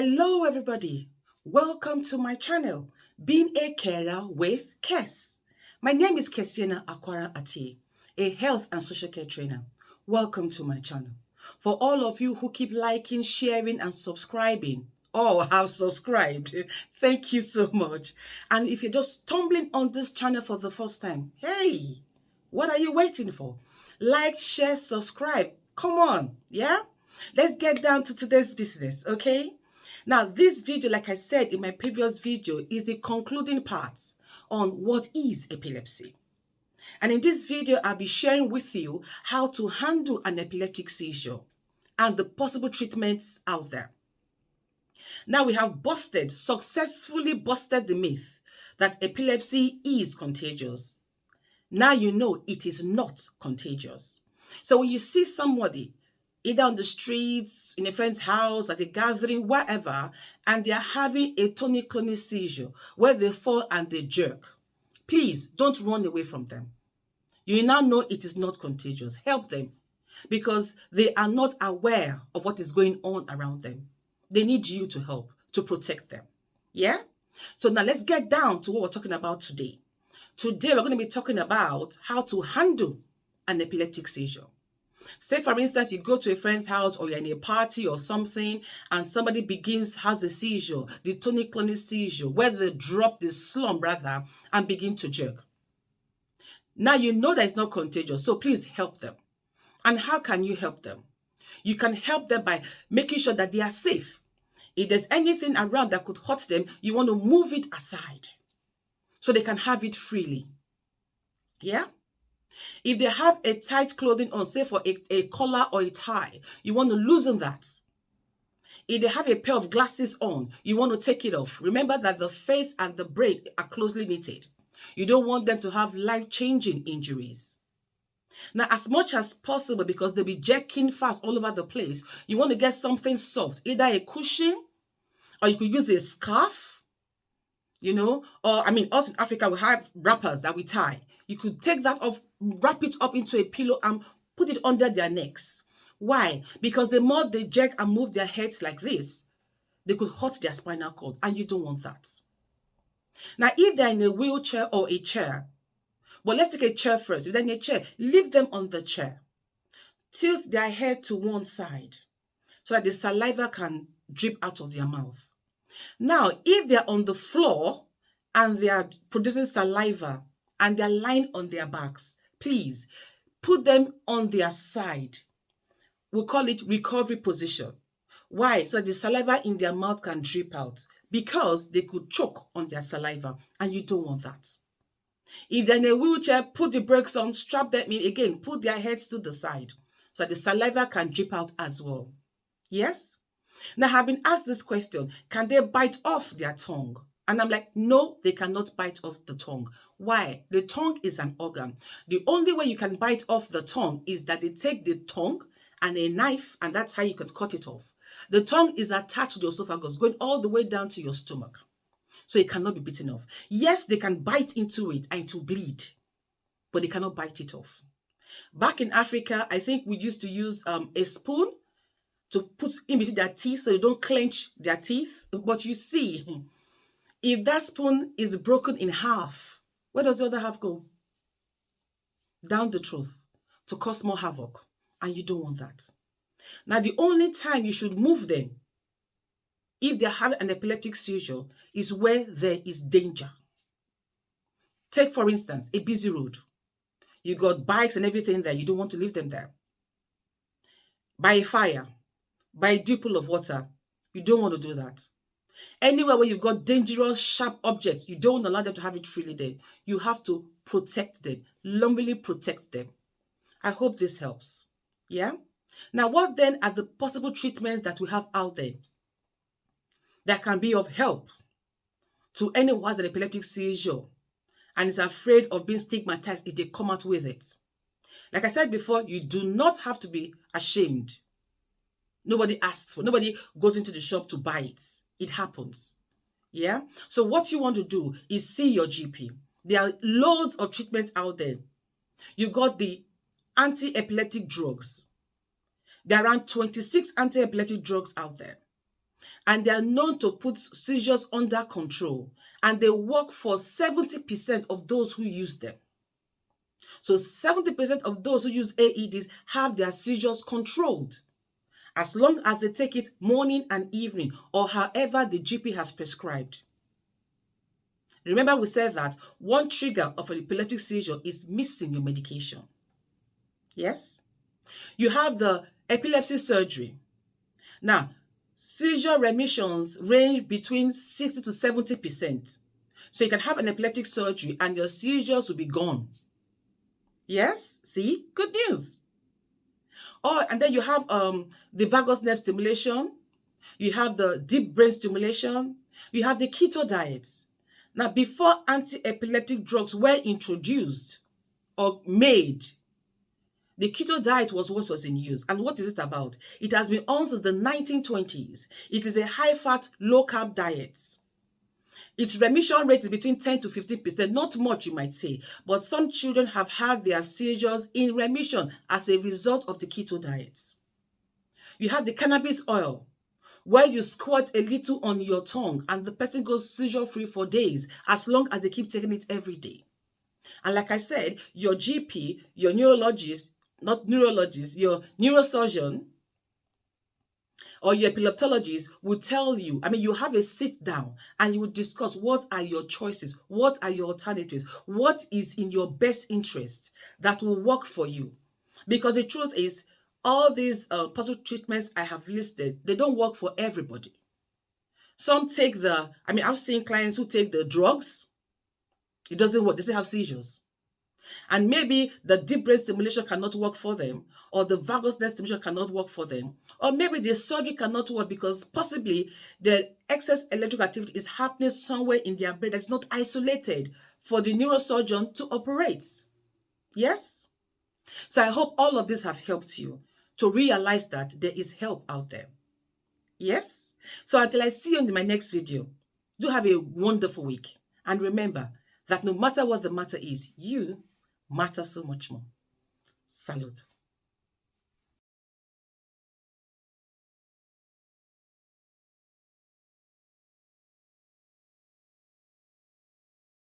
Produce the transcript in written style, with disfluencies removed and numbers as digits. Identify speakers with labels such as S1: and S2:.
S1: Hello everybody, welcome to my channel, Being a Carer with Kes. My name is Kesiana Akwara Ati, a health and social care trainer. Welcome to my channel. For all of you who keep liking, sharing and subscribing, have subscribed, thank you so much. And if you're just stumbling on this channel for the first time, hey, what are you waiting for? Like, share, subscribe, come on, yeah? Let's get down to today's business, okay? Now, this video, like I said in my previous video, is the concluding part on what is epilepsy. And in this video, I'll be sharing with you how to handle an epileptic seizure and the possible treatments out there. Now we have successfully busted the myth that epilepsy is contagious. Now you know it is not contagious. So when you see somebody either on the streets, in a friend's house, at a gathering, wherever, and they are having a tonic-clonic seizure where they fall and they jerk, please don't run away from them. You now know it is not contagious. Help them because they are not aware of what is going on around them. They need you to help, to protect them. Yeah? So now let's get down to what we're talking about today. Today we're going to be talking about how to handle an epileptic seizure. Say, for instance, you go to a friend's house or you're in a party or something and somebody has a seizure, the tonic-clonic seizure, where they drop the slump rather and begin to jerk. Now you know that it's not contagious, so please help them. And how can you help them? You can help them by making sure that they are safe. If there's anything around that could hurt them, you want to move it aside so they can have it freely. Yeah? If they have a tight clothing on, say for a collar or a tie, you want to loosen that. If they have a pair of glasses on, you want to take it off. Remember that the face and the brain are closely knitted. You don't want them to have life-changing injuries. Now, as much as possible, because they'll be jerking fast all over the place, you want to get something soft, either a cushion, or you could use a scarf, us in Africa, we have wrappers that we tie. You could take that off, wrap it up into a pillow and put it under their necks. Why? Because the more they jerk and move their heads like this, they could hurt their spinal cord, and you don't want that. Now, if they're in a wheelchair or a chair, well, let's take a chair first. If they're in a chair, leave them on the chair. Tilt their head to one side so that the saliva can drip out of their mouth. Now, if they're on the floor and they are producing saliva and they're lying on their backs, please put them on their side. We call it recovery position. Why? So the saliva in their mouth can drip out because they could choke on their saliva and you don't want that. If they're in a wheelchair, put the brakes on, strap them in again, put their heads to the side so that the saliva can drip out as well. Yes? Now, I've been asked this question, can they bite off their tongue? And I'm like, no, they cannot bite off the tongue. Why? The tongue is an organ. The only way you can bite off the tongue is that they take the tongue and a knife, and that's how you can cut it off. The tongue is attached to the esophagus, going all the way down to your stomach. So it cannot be bitten off. Yes, they can bite into it and it will bleed, but they cannot bite it off. Back in Africa, I think we used to use a spoon to put in between their teeth so they don't clench their teeth. But you see, if that spoon is broken in half, where does the other half go? Down the throat to cause more havoc. And you don't want that. Now, the only time you should move them if they have an epileptic seizure is where there is danger. Take, for instance, a busy road. You got bikes and everything there. You don't want to leave them there. By a fire, by a deep pool of water, you don't want to do that. Anywhere where you've got dangerous, sharp objects, you don't allow them to have it freely there. You have to protect them, lovingly protect them. I hope this helps. Yeah? Now, what then are the possible treatments that we have out there that can be of help to anyone who has an epileptic seizure and is afraid of being stigmatized if they come out with it? Like I said before, you do not have to be ashamed. Nobody goes into the shop to buy it. It happens. Yeah? So what you want to do is see your GP. There are loads of treatments out there. You got the anti-epileptic drugs. There are around 26 anti-epileptic drugs out there. and they are known to put seizures under control, and they work for 70% of those who use them. So 70% of those who use AEDs have their seizures controlled, as long as they take it morning and evening, or however the GP has prescribed. Remember, we said that one trigger of an epileptic seizure is missing your medication. Yes? You have the epilepsy surgery. Now, seizure remissions range between 60 to 70%. So you can have an epileptic surgery and your seizures will be gone. Yes? See? Good news. And then you have the vagus nerve stimulation. You have the deep brain stimulation. You have the keto diet. Now, before anti-epileptic drugs were introduced or made, the keto diet was what was in use. And what is it about? It has been on since the 1920s. It is a high-fat, low-carb diet. Its remission rate is between 10 to 15%. Not much, you might say. But some children have had their seizures in remission as a result of the keto diet. You have the cannabis oil, where you squirt a little on your tongue and the person goes seizure-free for days, as long as they keep taking it every day. And like I said, your GP, your neurologist, not neurologist, your neurosurgeon or your epileptologist will tell you, you have a sit down and you will discuss what are your choices, what are your alternatives, what is in your best interest that will work for you. Because the truth is, all these possible treatments I have listed, they don't work for everybody. Some take I've seen clients who take the drugs. It doesn't work. They still have seizures. And maybe the deep brain stimulation cannot work for them, or the vagus nerve stimulation cannot work for them, or maybe the surgery cannot work because possibly the excess electrical activity is happening somewhere in their brain that's not isolated for the neurosurgeon to operate. Yes? So I hope all of this have helped you to realize that there is help out there. Yes? So until I see you in my next video, do have a wonderful week. And remember that no matter what the matter is, you matter so much more. Salute.